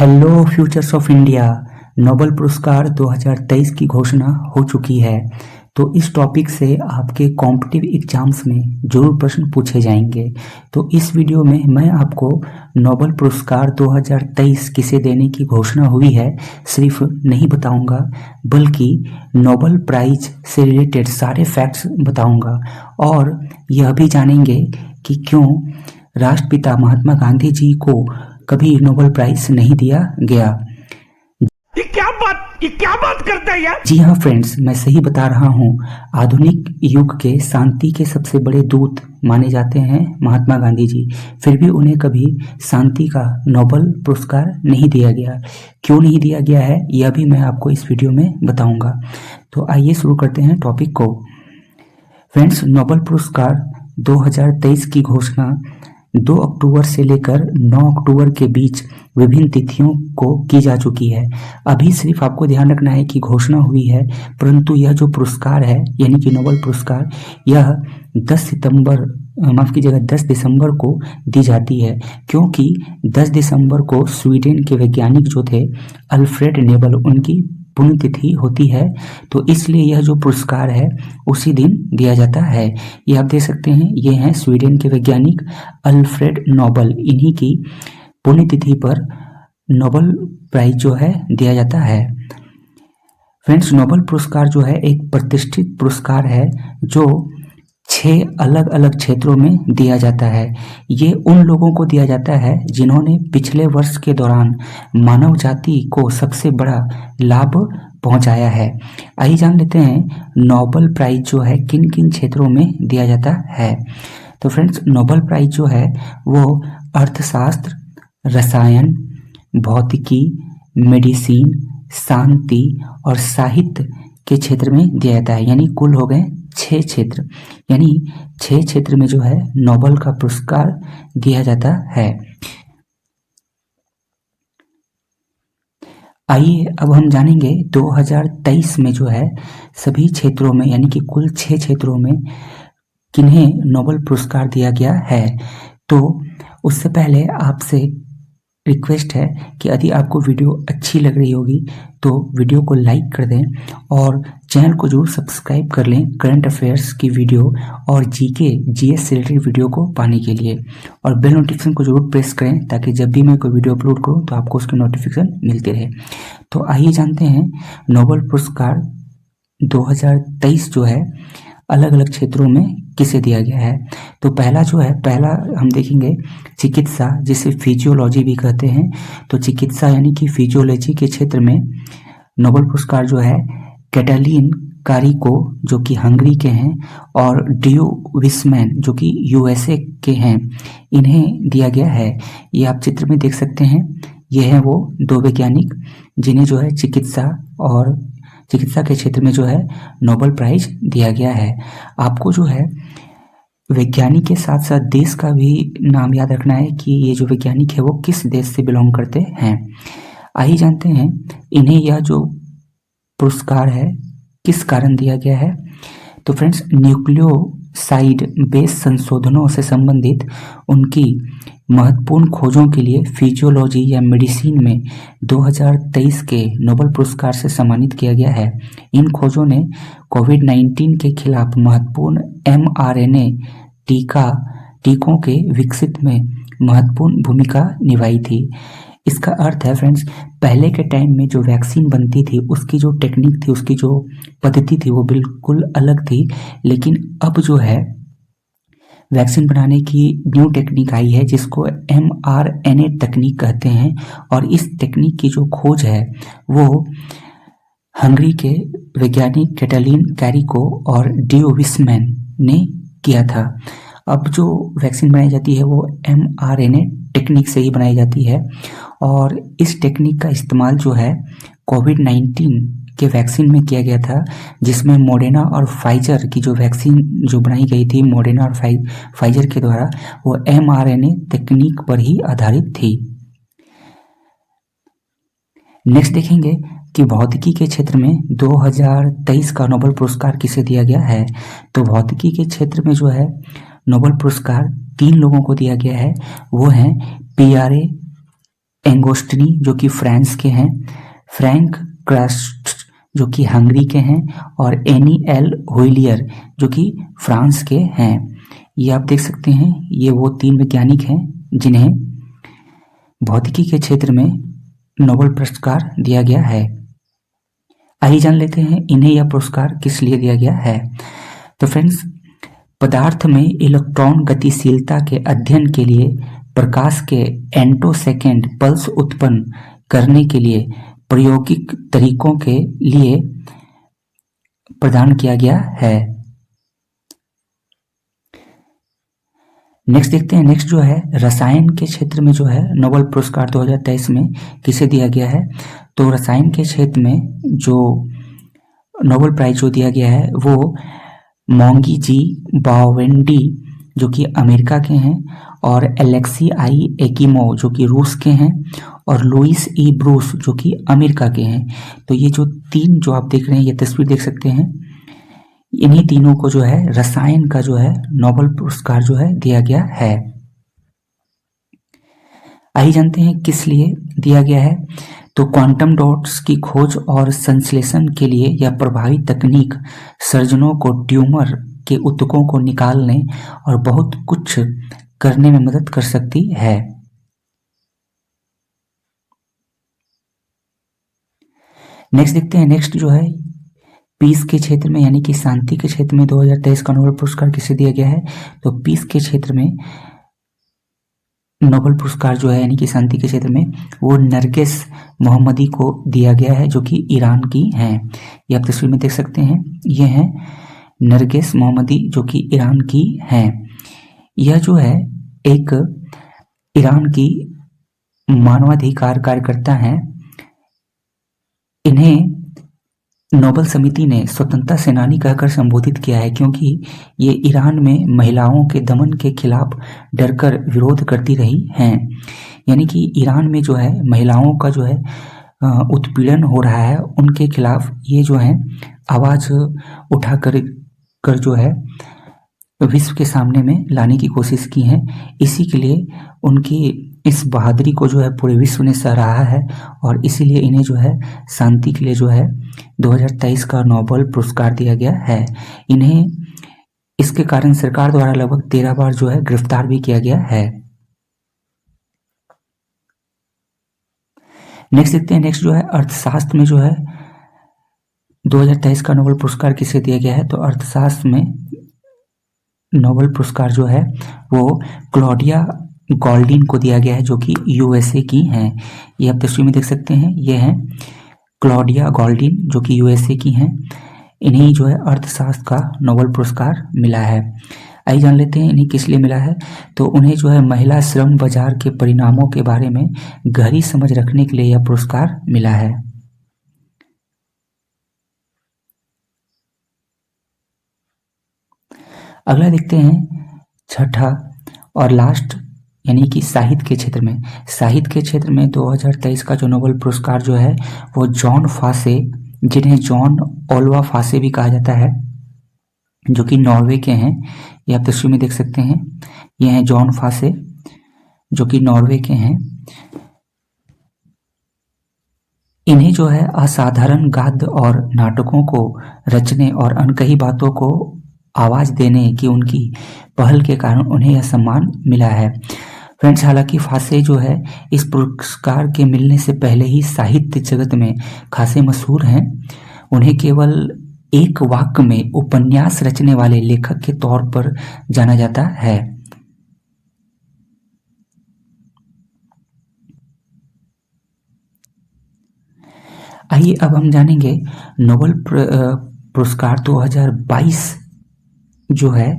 Hello futures of India. Nobel पुरस्कार 2023 की घोषणा हो चुकी है। तो इस टॉपिक से आपके कॉम्पिटिटिव एग्जाम्स में जरूर प्रश्न पूछे जाएंगे। तो इस वीडियो में मैं आपको नोबेल पुरस्कार 2023 किसे देने की घोषणा हुई है सिर्फ नहीं बताऊंगा, बल्कि नोबेल प्राइज से रिलेटेड सारे फैक्ट्स बताऊंगा। और यह भी जानेंगे कि क्यों राष्ट्रपिता महात्मा गांधी जी को कभी नोबेल प्राइज नहीं दिया गया। ये क्या बात करता है यार। जी हाँ फ्रेंड्स, मैं सही बता रहा हूँ। आधुनिक युग के शांति के सबसे बड़े दूत माने जाते हैं महात्मा गांधी जी, फिर भी उन्हें कभी शांति का नोबेल पुरस्कार नहीं दिया गया। क्यों नहीं दिया गया है यह भी मैं आपको इस वीडियो में बताऊंगा। तो आइए शुरू करते हैं टॉपिक को। फ्रेंड्स, नोबेल पुरस्कार 2023 की घोषणा 2 अक्टूबर से लेकर 9 अक्टूबर के बीच विभिन्न तिथियों को की जा चुकी है। अभी सिर्फ आपको ध्यान रखना है कि घोषणा हुई है, परंतु यह जो पुरस्कार है यानी कि नोबेल पुरस्कार, यह 10 दिसंबर को दी जाती है, क्योंकि 10 दिसंबर को स्वीडन के वैज्ञानिक जो थे अल्फ्रेड नेबल, उनकी पुण्यतिथि होती है। तो इसलिए यह जो पुरस्कार है उसी दिन दिया जाता है। ये आप देख सकते हैं, ये हैं स्वीडन के वैज्ञानिक अल्फ्रेड नोबल। इन्हीं की पुण्यतिथि पर नोबेल प्राइज जो है दिया जाता है। फ्रेंड्स, नोबेल पुरस्कार जो है एक प्रतिष्ठित पुरस्कार है जो 6 अलग अलग क्षेत्रों में दिया जाता है। ये उन लोगों को दिया जाता है जिन्होंने पिछले वर्ष के दौरान मानव जाति को सबसे बड़ा लाभ पहुंचाया है। आइए जान लेते हैं नोबेल प्राइज जो है किन किन क्षेत्रों में दिया जाता है। तो फ्रेंड्स, नोबेल प्राइज जो है वो अर्थशास्त्र, रसायन, भौतिकी, मेडिसिन, शांति और साहित्य के क्षेत्र में दिया जाता है। यानी कुल हो गए 6 क्षेत्र, यानी 6 क्षेत्र में जो है नोबेल का पुरस्कार दिया जाता है। आइए अब हम जानेंगे 2023 में जो है सभी क्षेत्रों में यानी कि कुल 6 क्षेत्रों में किन्हें नोबेल पुरस्कार दिया गया है। तो उससे पहले आपसे रिक्वेस्ट है कि यदि आपको वीडियो अच्छी लग रही होगी तो वीडियो को लाइक कर दें और चैनल को जरूर सब्सक्राइब कर लें करंट अफेयर्स की वीडियो और जीएस से रिलेटेड वीडियो को पाने के लिए, और बेल नोटिफिकेशन को जरूर प्रेस करें ताकि जब भी मैं कोई वीडियो अपलोड करूं तो आपको उसकी नोटिफिकेशन मिलती रहे। तो आइए जानते हैं नोबेल पुरस्कार 2023 जो है अलग अलग क्षेत्रों में किसे दिया गया है। तो पहला हम देखेंगे चिकित्सा, जिसे फिजियोलॉजी भी कहते हैं। तो चिकित्सा यानी कि फिजियोलॉजी के क्षेत्र में नोबेल पुरस्कार जो है कैटालिन कारिको जो कि हंगरी के हैं और ड्यू विस्मैन जो कि यूएसए के हैं, इन्हें दिया गया है। ये आप चित्र में देख सकते हैं। ये हैं वो 2 वैज्ञानिक जिन्हें जो है चिकित्सा के क्षेत्र में जो है नोबेल प्राइज दिया गया है। आपको जो है वैज्ञानिक के साथ साथ देश का भी नाम याद रखना है कि ये जो वैज्ञानिक है वो किस देश से बिलोंग करते हैं। आइए जानते हैं इन्हें यह जो पुरस्कार है किस कारण दिया गया है। तो फ्रेंड्स, न्यूक्लियोसाइड बेस संशोधनों से संबंधित उनकी महत्वपूर्ण खोजों के लिए फिजियोलॉजी या मेडिसिन में 2023 के नोबेल पुरस्कार से सम्मानित किया गया है। इन खोजों ने कोविड-19 के खिलाफ महत्वपूर्ण mRNA टीकों के विकसित में महत्वपूर्ण भूमिका निभाई थी। इसका अर्थ है फ्रेंड्स, पहले के टाइम में जो वैक्सीन बनती थी उसकी जो टेक्निक थी, उसकी जो पद्धति थी वो बिल्कुल अलग थी, लेकिन अब जो है वैक्सीन बनाने की न्यू टेक्निक आई है जिसको mRNA तकनीक कहते हैं। और इस टेक्निक की जो खोज है वो हंगरी के वैज्ञानिक कैटालिन कारिको और ड्यू विस्मैन ने किया था। अब जो वैक्सीन बनाई जाती है वो mRNA टेक्निक से ही बनाई जाती है, और इस टेक्निक का इस्तेमाल जो है कोविड-19 के वैक्सीन में किया गया था, जिसमें मोडेना और फाइजर की जो वैक्सीन जो बनाई गई थी मोडेना और फाइजर के द्वारा, वो mRNA तकनीक पर ही आधारित थी। नेक्स्ट देखेंगे कि भौतिकी के क्षेत्र में 2023 का नोबेल पुरस्कार किसे दिया गया है। तो भौतिकी के क्षेत्र में जो है नोबेल पुरस्कार 3 लोगों को दिया गया है। वो हैं पीआरए एंगोस्टनी जो कि फ्रांस के हैं, फ्रैंक क्रस्ट जो कि हंगरी के हैं, और एनी एल होइलियर जो कि फ्रांस के हैं। ये आप देख सकते हैं, ये वो 3 वैज्ञानिक हैं जिन्हें भौतिकी के क्षेत्र में नोबेल पुरस्कार दिया गया है। आइए जान लेते हैं इन्हें यह पुरस्कार किस लिए दिया गया है। तो फ्रेंड्स, पदार्थ में इलेक्ट्रॉन गतिशीलता के अध्ययन के लिए प्रकाश के एंटोसेकेंड पल्स उत्पन्न करने के लिए प्रायोगिक तरीकों के लिए प्रदान किया गया है। नेक्स्ट देखते हैं, नेक्स्ट जो है रसायन के क्षेत्र में जो है नोबेल पुरस्कार 2023 में किसे दिया गया है। तो रसायन के क्षेत्र में जो नोबेल प्राइज जो दिया गया है वो मोंगी जी बावेंडी जो कि अमेरिका के हैं, और एलेक्सी आई एकिमोव जो कि रूस के हैं, और लुइस ई ब्रूस जो कि अमेरिका के हैं। तो ये जो 3 जो आप देख रहे हैं, ये तस्वीर देख सकते हैं, इन्हीं तीनों को जो है रसायन का जो है नोबेल पुरस्कार जो है दिया गया है। आइए जानते हैं किस लिए दिया गया है। तो क्वांटम डॉट्स की खोज और संश्लेषण के लिए यह प्रभावी तकनीक सर्जनों को ट्यूमर के ऊतकों को निकालने और बहुत कुछ करने में मदद कर सकती है। नेक्स्ट देखते हैं, नेक्स्ट जो है पीस के क्षेत्र में यानी कि शांति के क्षेत्र में 2023 का नोबेल पुरस्कार किसे दिया गया है। तो पीस के क्षेत्र में नोबेल पुरस्कार जो है यानी कि शांति के क्षेत्र में वो नरगिस मोहम्मदी को दिया गया है जो कि ईरान की हैं। ये आप तस्वीर में देख सकते हैं, ये हैं नरगिस मोहम्मदी जो कि ईरान की हैं। यह जो है एक ईरान की मानवाधिकार कार्यकर्ता हैं। इन्हें नोबेल समिति ने स्वतंत्रता सेनानी कहकर संबोधित किया है, क्योंकि ये ईरान में महिलाओं के दमन के खिलाफ डरकर विरोध करती रही हैं। यानी कि ईरान में जो है महिलाओं का जो है उत्पीड़न हो रहा है, उनके खिलाफ ये जो है आवाज़ उठा कर जो है विश्व के सामने में लाने की कोशिश की है। इसी के लिए उनकी इस बहादुरी को जो है पूरे विश्व ने सराहा है, और इसीलिए इन्हें जो है शांति के लिए जो है 2023 का नोबेल पुरस्कार दिया गया है। इन्हें इसके कारण सरकार द्वारा लगभग 13 बार जो है गिरफ्तार भी किया गया है। नेक्स्ट देखते हैं, नेक्स्ट जो है अर्थशास्त्र में जो है 2023 का नोबेल पुरस्कार किसे दिया गया है। तो अर्थशास्त्र में नोबेल पुरस्कार जो है वो क्लॉडिया गोल्डिन को दिया गया है जो कि यूएसए की हैं। ये आप तस्वीर में देख सकते हैं, ये हैं क्लॉडिया गोल्डिन जो कि यूएसए की हैं। इन्हें जो है अर्थशास्त्र का नोबेल पुरस्कार मिला है। आइए जान लेते हैं इन्हें किस लिए मिला है। तो उन्हें जो है महिला श्रम बाजार के परिणामों के बारे में गहरी समझ रखने के लिए यह पुरस्कार मिला है। अगला देखते हैं, छठा और लास्ट यानी कि साहित्य के क्षेत्र में। साहित्य के क्षेत्र में 2023 का जो नोबेल पुरस्कार जो है वो जॉन फासे, जिन्हें जॉन ओल्वा फासे भी कहा जाता है, जो कि नॉर्वे के हैं। ये आप तस्वीर में देख सकते हैं, ये हैं जॉन फासे जो कि नॉर्वे के हैं। इन्हें जो है असाधारण गद्य और नाटकों को रचने और अनकही बातों को आवाज़ देने की उनकी पहल के कारण उन्हें यह सम्मान मिला है। फ्रेंड्स, हालांकि फासे जो है इस पुरस्कार के मिलने से पहले ही साहित्य जगत में खासे मशहूर हैं। उन्हें केवल एक वाक्य में उपन्यास रचने वाले लेखक के तौर पर जाना जाता है। आइए अब हम जानेंगे नोबेल पुरस्कार 2022 जो है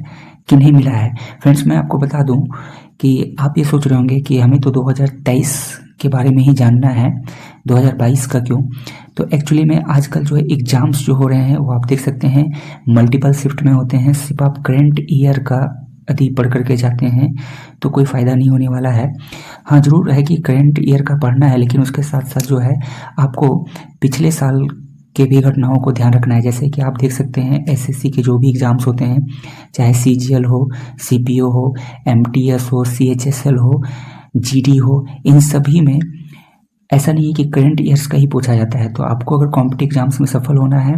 किन्हें मिला है। फ्रेंड्स, मैं आपको बता दूं कि आप ये सोच रहे होंगे कि हमें तो 2023 के बारे में ही जानना है, 2022 का क्यों। तो एक्चुअली में आजकल जो है एग्जाम्स जो हो रहे हैं वो आप देख सकते हैं मल्टीपल शिफ्ट में होते हैं। सिर्फ आप करेंट ईयर का यदि पढ़ करके जाते हैं तो कोई फ़ायदा नहीं होने वाला है। हाँ, ज़रूर है कि करेंट ईयर का पढ़ना है, लेकिन उसके साथ साथ जो है आपको पिछले साल के भी घटनाओं को ध्यान रखना है। जैसे कि आप देख सकते हैं एसएससी के जो भी एग्ज़ाम्स होते हैं, चाहे सीजीएल हो, सीपीओ हो, एमटीएस हो, सीएचएसएल हो, जीडी हो, इन सभी में ऐसा नहीं है कि करंट ईयर्स का ही पूछा जाता है। तो आपको अगर कॉम्पिटिटिव एग्जाम्स में सफल होना है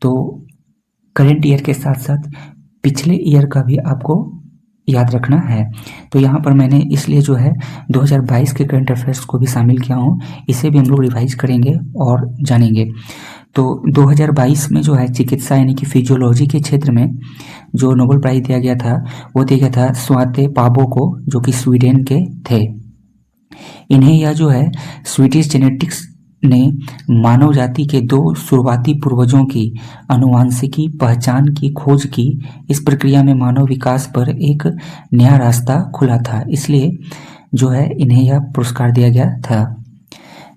तो करंट ईयर के साथ साथ पिछले ईयर का भी आपको याद रखना है। तो यहाँ पर मैंने इसलिए जो है 2022 के करंट अफेयर्स को भी शामिल किया हूँ, इसे भी हम लोग रिवाइज करेंगे और जानेंगे। तो 2022 में जो है चिकित्सा यानी कि फिजियोलॉजी के क्षेत्र में जो नोबेल प्राइज दिया गया था वो दिया गया था स्वाते पाबो को, जो कि स्वीडन के थे। इन्हें यह जो है स्वीडिश जेनेटिक्स ने मानव जाति के 2 शुरुआती पूर्वजों की आनुवंशिकी पहचान की खोज की। इस प्रक्रिया में मानव विकास पर एक नया रास्ता खुला था, इसलिए जो है इन्हें यह पुरस्कार दिया गया था।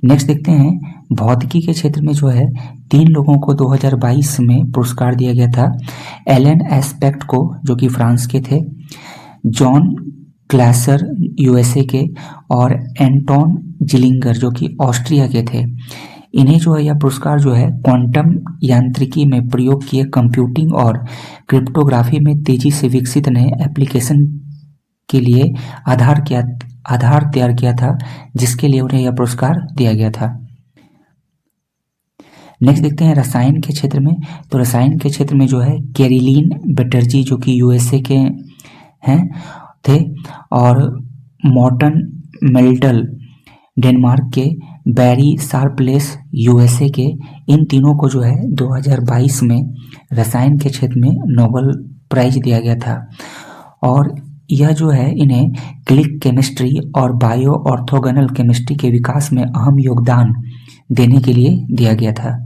नेक्स्ट देखते हैं भौतिकी के क्षेत्र में जो है 3 लोगों को 2022 में पुरस्कार दिया गया था। एलन एस्पेक्ट को, जो कि फ्रांस के थे, जॉन क्लैसर यूएसए के, और एंटोन जिलिंगर जो कि ऑस्ट्रिया के थे। इन्हें जो है यह पुरस्कार जो है क्वांटम यांत्रिकी में प्रयोग किए कंप्यूटिंग और क्रिप्टोग्राफी में तेजी से विकसित नए एप्लीकेशन के लिए आधार तैयार किया था, जिसके लिए उन्हें यह पुरस्कार दिया गया था। नेक्स्ट देखते हैं रसायन के क्षेत्र में। तो रसायन के क्षेत्र में जो है कैरोलिन बैनर्जी जो कि यूएसए के हैं थे, और मॉर्टन मेल्टल डेनमार्क के, बैरी शार्पलेस यूएसए के, इन तीनों को जो है 2022 में रसायन के क्षेत्र में नोबेल प्राइज दिया गया था। और यह जो है इन्हें क्लिक केमिस्ट्री और बायो ऑर्थोगोनल केमिस्ट्री के विकास में अहम योगदान देने के लिए दिया गया था।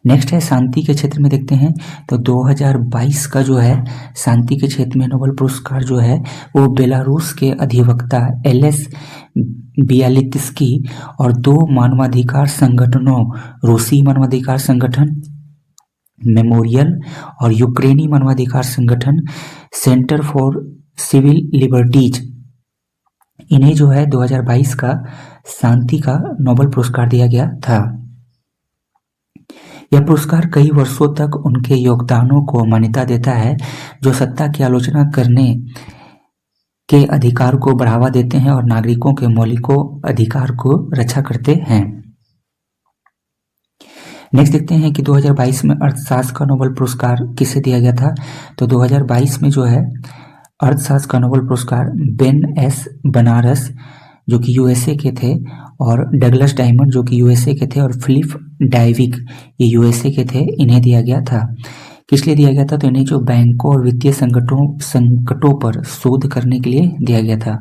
नेक्स्ट है शांति के क्षेत्र में देखते हैं। तो 2022 का जो है शांति के क्षेत्र में नोबेल पुरस्कार जो है वो बेलारूस के अधिवक्ता एलेस बियालित्स्की और 2 मानवाधिकार संगठनों, रूसी मानवाधिकार संगठन मेमोरियल और यूक्रेनी मानवाधिकार संगठन सेंटर फॉर सिविल लिबर्टीज, इन्हें जो है 2022 का शांति का नोबेल पुरस्कार दिया गया था। यह पुरस्कार कई वर्षों तक उनके योगदानों को मान्यता देता है जो सत्ता की आलोचना करने के अधिकार को बढ़ावा देते हैं और नागरिकों के मौलिक अधिकार को रक्षा करते हैं। नेक्स्ट देखते हैं कि 2022 में अर्थशास्त्र का नोबेल पुरस्कार किसे दिया गया था। तो 2022 में जो है अर्थशास्त्र का नोबेल पुरस्कार बेन एस बनारस जो कि यूएसए के थे, और डगलस डायमंड जो कि यूएसए के थे, और फिलिप डाइविक ये यूएसए के थे, इन्हें दिया गया था। किस लिए दिया गया था? तो इन्हें जो बैंकों और वित्तीय संकटों पर शोध करने के लिए दिया गया था।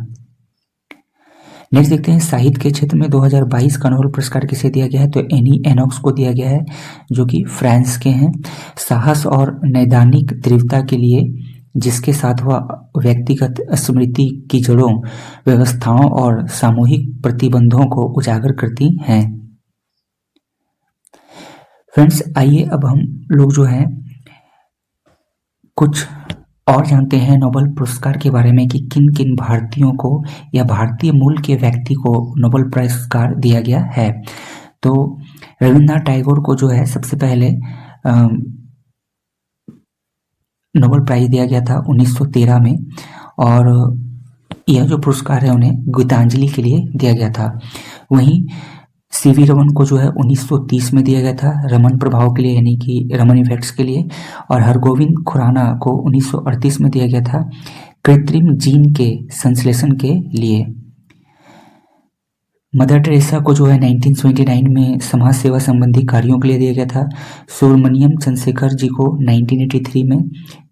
नेक्स्ट देखते हैं साहित्य के क्षेत्र में 2022 का नोबेल पुरस्कार किसे दिया गया है। तो एनी एनॉक्स को दिया गया है जो कि फ्रांस के हैं। साहस और नैदानिक तीव्रता के लिए, जिसके साथ वह व्यक्तिगत स्मृति की जड़ों, व्यवस्थाओं और सामूहिक प्रतिबंधों को उजागर करती हैं। फ्रेंड्स, आइए अब हम लोग जो है कुछ और जानते हैं नोबेल पुरस्कार के बारे में कि किन किन भारतीयों को या भारतीय मूल के व्यक्ति को नोबेल पुरस्कार दिया गया है। तो रविन्द्रनाथ टैगोर को जो है सबसे पहले नोबेल प्राइज दिया गया था 1913 में, और यह जो पुरस्कार है उन्हें गीतांजलि के लिए दिया गया था। वहीं सीवी रमन को जो है 1930 में दिया गया था रमन प्रभाव के लिए, यानी कि रमन इफेक्ट्स के लिए, और हरगोविंद खुराना को 1938 में दिया गया था कृत्रिम जीन के संश्लेषण के लिए। मदर टेरेसा को जो है 1979 में समाज सेवा संबंधी कार्यों के लिए दिया गया था। सुब्रमण्यम चंद्रशेखर जी को 1983 में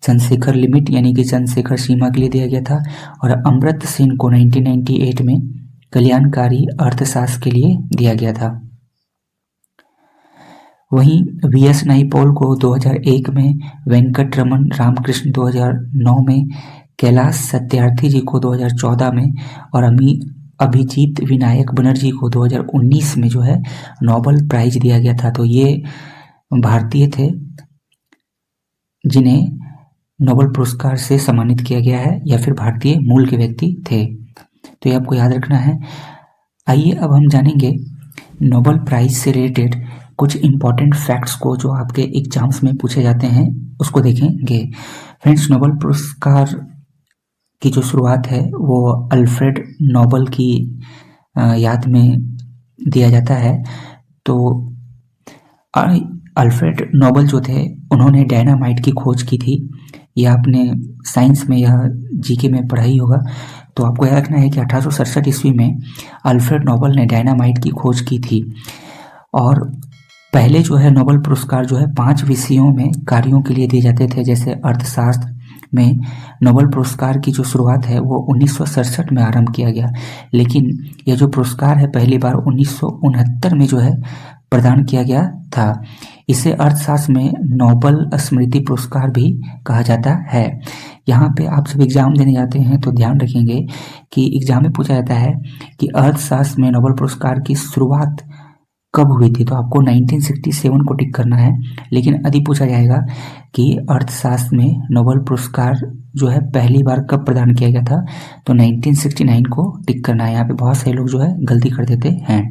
चंद्रशेखर लिमिट यानी कि चंद्रशेखर सीमा के लिए दिया गया था, और अमर्त्य सेन को 1998 में कल्याणकारी अर्थशास्त्र के लिए दिया गया था। वहीं वीएस नाइपॉल को 2001 में, वेंकट रमन रामकृष्ण 2009 में, कैलाश सत्यार्थी जी को 2014 में, और अभिजीत विनायक बनर्जी को 2019 में जो है नोबेल प्राइज दिया गया था। तो ये भारतीय थे जिन्हें नोबेल पुरस्कार से सम्मानित किया गया है, या फिर भारतीय मूल के व्यक्ति थे। तो ये आपको याद रखना है। आइए अब हम जानेंगे नोबेल प्राइज से रिलेटेड कुछ इम्पॉर्टेंट फैक्ट्स को जो आपके एग्जाम्स में पूछे जाते हैं, उसको देखेंगे। फ्रेंड्स, नोबेल पुरस्कार की जो शुरुआत है वो अल्फ्रेड नोबेल की याद में दिया जाता है। तो अल्फ्रेड नोबल जो थे उन्होंने डायनामाइट की खोज की थी। यह आपने साइंस में या जीके में पढ़ा ही होगा। तो आपको याद रखना है कि 1867 ईस्वी में अल्फ्रेड नोबल ने डायनामाइट की खोज की थी। और पहले जो है नोबल पुरस्कार जो है 5 विषयों में कार्यों के लिए दिए जाते थे। जैसे अर्थशास्त्र में नोबल पुरस्कार की जो शुरुआत है वो 1967 में आरंभ किया गया, लेकिन यह जो पुरस्कार है पहली बार 1969 में जो है प्रदान किया गया था। इसे अर्थशास्त्र में नोबल स्मृति पुरस्कार भी कहा जाता है। यहाँ पे आप जब एग्जाम देने जाते हैं तो ध्यान रखेंगे कि एग्जाम में पूछा जाता है कि अर्थशास्त्र में नोबल पुरस्कार की शुरुआत कब हुई थी, तो आपको 1967 को टिक करना है। लेकिन यदि पूछा जाएगा कि अर्थशास्त्र में नोबल पुरस्कार जो है पहली बार कब प्रदान किया गया था, तो 1969 को टिक करना है। यहाँ पे बहुत सारे लोग जो है गलती कर देते हैं।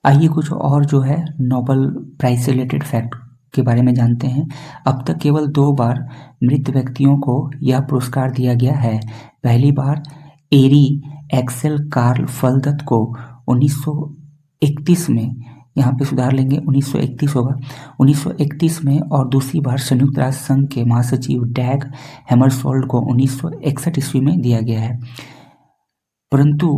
आइए कुछ और जो है नोबल प्राइज से रिलेटेड फैक्ट के बारे में जानते हैं। अब तक केवल 2 बार मृत व्यक्तियों को यह पुरस्कार दिया गया है। पहली बार एरी एक्सेल कार्ल फलदत को 1931 में, यहाँ पे सुधार लेंगे 1931 होगा, 1931 में, और दूसरी बार संयुक्त राष्ट्र संघ के महासचिव डैग हैमरशोल्ड को 1961 ईस्वी में दिया गया है। परंतु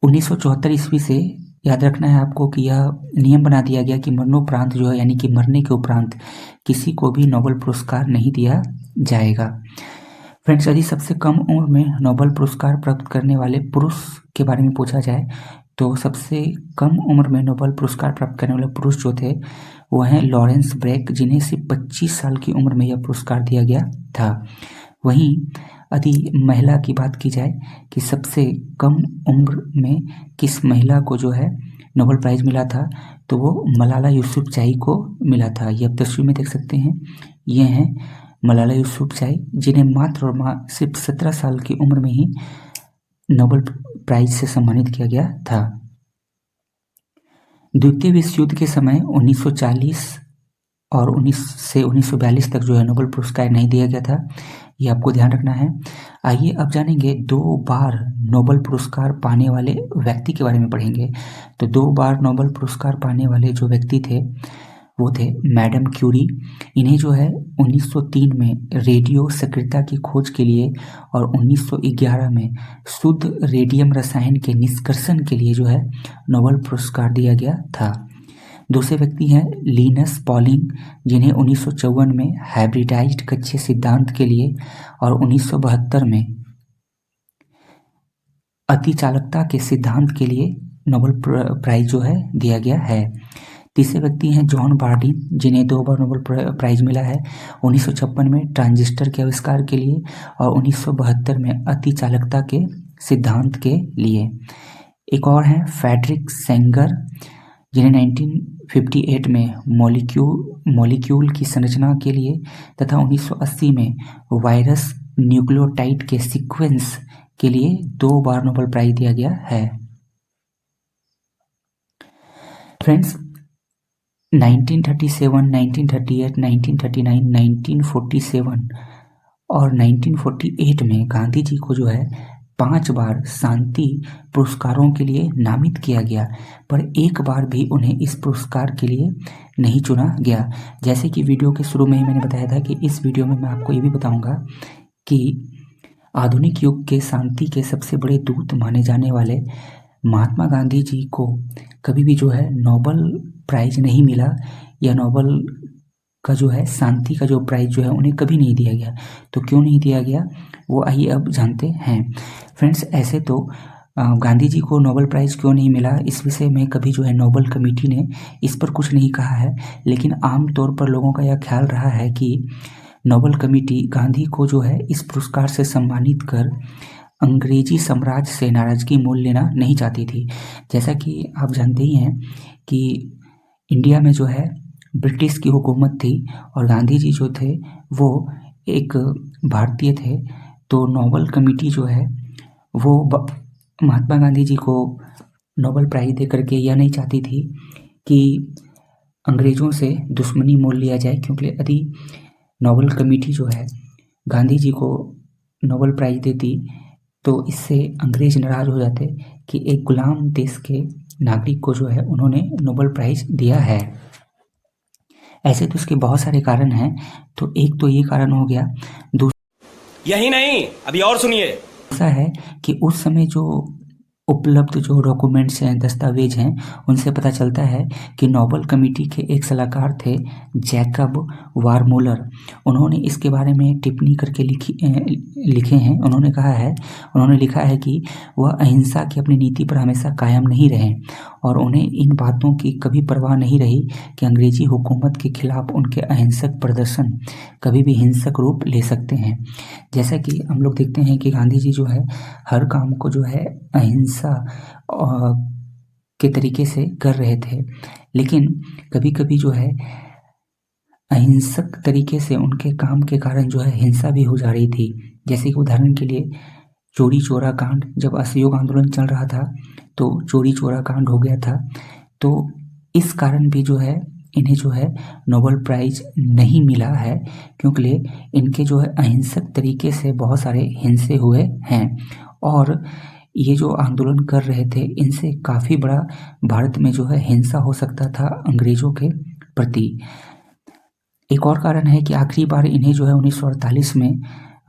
1974 ईस्वी से याद रखना है आपको कि यह नियम बना दिया गया कि मरणोपरांत जो है, यानी कि मरने के उपरांत किसी को भी नोबल पुरस्कार नहीं दिया जाएगा। फ्रेंड्स, यदि सबसे कम उम्र में नोबल पुरस्कार प्राप्त करने वाले पुरुष के बारे में पूछा जाए तो सबसे कम उम्र में नोबल पुरस्कार प्राप्त करने वाले पुरुष जो थे वो हैं लॉरेंस ब्रेक, जिन्हें सिर्फ 25 साल की उम्र में यह पुरस्कार दिया गया था। वहीं यदि महिला की बात की जाए कि सबसे कम उम्र में किस महिला को जो है नोबल प्राइज मिला था, तो वो मलाला यूसुफजई को मिला था। ये आप तस्वीर में देख सकते हैं, ये हैं मलाला यूसुफजई, जिन्हें मात्र और सिर्फ 17 साल की उम्र में ही नोबल प्राइज से सम्मानित किया गया था। द्वितीय विश्व युद्ध के समय 1940 और 1942 तक जो है नोबल पुरस्कार नहीं दिया गया था, ये आपको ध्यान रखना है। आइए अब जानेंगे 2 बार नोबल पुरस्कार पाने वाले व्यक्ति के बारे में पढ़ेंगे। तो 2 बार नोबल पुरस्कार पाने वाले जो व्यक्ति थे वो थे मैडम क्यूरी। इन्हें जो है 1903 में रेडियो सक्रियता की खोज के लिए और 1911 में शुद्ध रेडियम रसायन के निष्कर्षण के लिए जो है नोबल पुरस्कार दिया गया था। दूसरे व्यक्ति हैं लिनस पॉलिंग, जिन्हें 1954 में हाइब्रिडाइज्ड कक्षीय सिद्धांत के लिए और 1972 में अतिचालकता के सिद्धांत के लिए नोबल प्राइज जो है दिया गया है। तीसरे व्यक्ति हैं जॉन बार्डिन, जिन्हें 2 बार नोबल प्राइज मिला है, 1956 में ट्रांजिस्टर के आविष्कार के लिए और 1972 में अतिचालकता के सिद्धांत के लिए। एक और हैं फ्रेडरिक सेंगर, जिन्हें 1958 में मॉलिक्यूल की संरचना के लिए तथा 1980 में वायरस न्यूक्लियोटाइड के सीक्वेंस के लिए 2 बार नोबल प्राइज दिया गया है। फ्रेंड्स, 1937, 1938, 1939, 1947 और 1948 में गांधी जी को जो है 5 बार शांति पुरस्कारों के लिए नामित किया गया, पर एक बार भी उन्हें इस पुरस्कार के लिए नहीं चुना गया। जैसे कि वीडियो के शुरू में ही मैंने बताया था कि इस वीडियो में मैं आपको ये भी बताऊंगा कि आधुनिक युग के शांति के सबसे बड़े दूत माने जाने वाले महात्मा गांधी जी को कभी भी जो है नोबल प्राइज नहीं मिला, या नोबल का जो है शांति का जो प्राइज जो है उन्हें कभी नहीं दिया गया। तो क्यों नहीं दिया गया वो आइए अब जानते हैं। फ्रेंड्स, ऐसे तो गांधी जी को नोबल प्राइज क्यों नहीं मिला, इस विषय में कभी जो है नोबल कमेटी ने इस पर कुछ नहीं कहा है, लेकिन आम तौर पर लोगों का यह ख्याल रहा है कि नोबल कमेटी गांधी को जो है इस पुरस्कार से सम्मानित कर अंग्रेजी साम्राज्य से नाराजगी मोल लेना नहीं चाहती थी। जैसा कि आप जानते ही हैं कि इंडिया में जो है ब्रिटिश की हुकूमत थी और गांधी जी जो थे वो एक भारतीय थे, तो नोबल कमेटी जो है वो महात्मा गांधी जी को नोबल प्राइज दे करके यह नहीं चाहती थी कि अंग्रेज़ों से दुश्मनी मोल लिया जाए, क्योंकि यदि नोबल कमेटी जो है गांधी जी को नोबल प्राइज देती तो इससे अंग्रेज नाराज हो जाते कि एक गुलाम देश के नागरिक को जो है उन्होंने नोबेल प्राइज दिया है। ऐसे तो इसके बहुत सारे कारण हैं, तो एक तो ये कारण हो गया। यही नहीं, अभी और सुनिए। दूसरा है कि उस समय जो उपलब्ध जो डॉक्यूमेंट्स हैं, दस्तावेज हैं, उनसे पता चलता है कि नोबेल कमेटी के एक सलाहकार थे जैकब वारमोलर। उन्होंने इसके बारे में टिप्पणी करके लिखे हैं। उन्होंने लिखा है कि वह अहिंसा की अपनी नीति पर हमेशा कायम नहीं रहे और उन्हें इन बातों की कभी परवाह नहीं रही कि अंग्रेजी हुकूमत के खिलाफ उनके अहिंसक प्रदर्शन कभी भी हिंसक रूप ले सकते हैं। जैसा कि हम लोग देखते हैं कि गांधी जी जो है हर काम को जो है अहिंसा के तरीके से कर रहे थे, लेकिन कभी कभी जो है अहिंसक तरीके से उनके काम के कारण जो है हिंसा भी हो जा रही थी। जैसे कि उदाहरण के लिए चोरी चोरा कांड, जब असहयोग आंदोलन चल रहा था तो चोरी चोरा कांड हो गया था। तो इस कारण भी जो है इन्हें जो है नोबेल प्राइज नहीं मिला है, क्योंकि इनके जो है अहिंसक तरीके से बहुत सारे हिंसे हुए हैं और ये जो आंदोलन कर रहे थे इनसे काफ़ी बड़ा भारत में जो है हिंसा हो सकता था अंग्रेजों के प्रति। एक और कारण है कि आखिरी बार इन्हें जो है 1948 में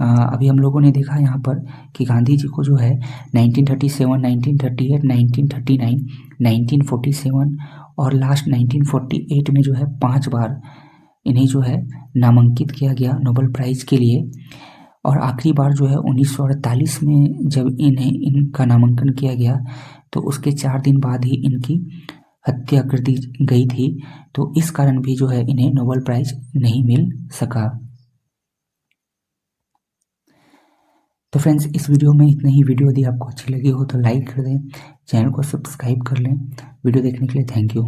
अभी हम लोगों ने देखा यहाँ पर कि गांधी जी को जो है 1937, 1938, 1939, 1947 और लास्ट 1948 में जो है 5 बार इन्हें जो है नामांकित किया गया नोबेल प्राइज़ के लिए। और आखिरी बार जो है 1948 में जब इनका नामांकन किया गया तो उसके 4 दिन बाद ही इनकी हत्या कर दी गई थी। तो इस कारण भी जो है इन्हें नोबेल प्राइज नहीं मिल सका। तो फ्रेंड्स, इस वीडियो में इतना ही। वीडियो यदि आपको अच्छी लगी हो तो लाइक कर दें, चैनल को सब्सक्राइब कर लें। वीडियो देखने के लिए थैंक यू।